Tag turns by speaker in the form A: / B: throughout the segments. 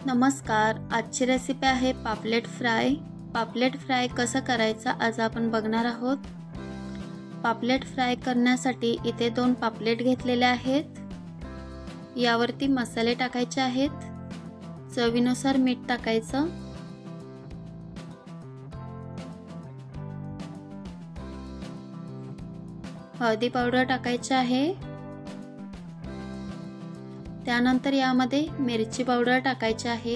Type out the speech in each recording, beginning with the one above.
A: नमस्कार, आजची रेसिपी आहे पापलेट फ्राय। पापलेट फ्राय कसं करायचं आज आपण बघणार आहोत। पापलेट फ्राय करण्यासाठी इथे 2 पापलेट घेतलेले आहेत। यावरती मसाले टाकायचे आहेत। चवीनुसार मीठ टाकायचं। हळदी पावडर टाकायची आहे। त्यानंतर यामध्ये मिरची पावडर टाकायची आहे।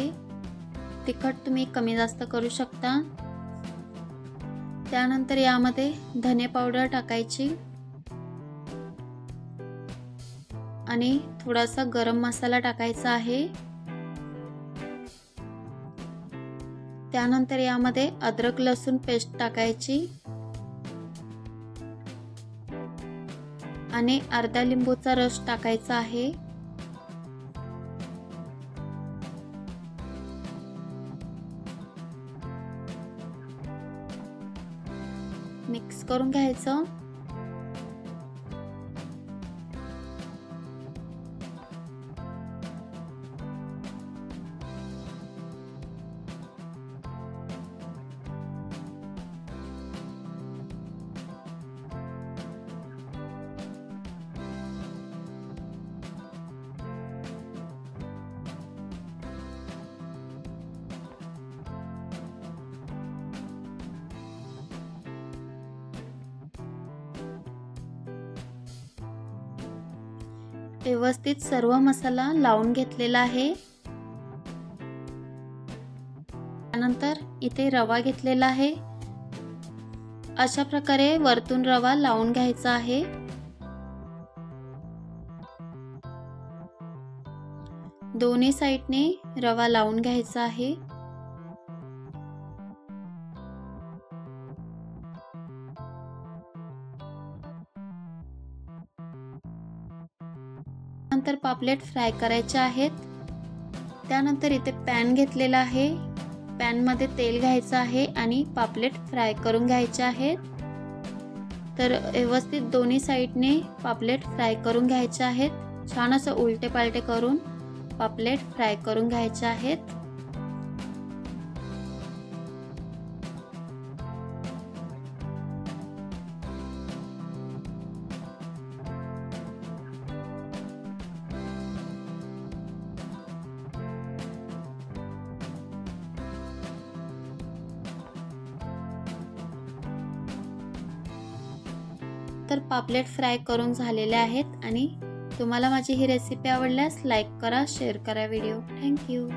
A: तिखट तुम्ही कमी जास्त करू शकता। त्यानंतर यामध्ये धने पावडर टाकायची आणि थोडासा गरम मसाला टाकायचा आहे। त्यानंतर यामध्ये अद्रक लसूण पेस्ट टाकायची आणि अर्धा लिंबूचा रस टाकायचा आहे। मिक्स करून घ्यायचं। व्यवस्थित सर्व मसाला लावून घेतलेला आहे। त्यानंतर इथे रवा घेतलेला आहे। अशा प्रकारे वरतून रवा लावून घ्यायचा आहे। दोन्ही साइडने रवा लावून घ्यायचा आहे। नंतर पापलेट फ्राय करायचे आहेत। त्यानंतर इथे पॅन घेतलेला आहे। पॅन मध्ये तेल घ्यायचं आहे आणि पापलेट फ्राय करून घ्यायचे आहेत। तर व्यवस्थित दोन्ही साइडने पापलेट फ्राय करून घ्यायचे आहेत। छान असं उलटे पालटे करून पापलेट फ्राय करून घ्यायचे आहेत। तर पापलेट फ्राय करून झालेले आहेत आणि तुम्हाला माझी ही रेसिपी आवडल्यास लाईक करा, शेअर करा व्हिडिओ। Thank you.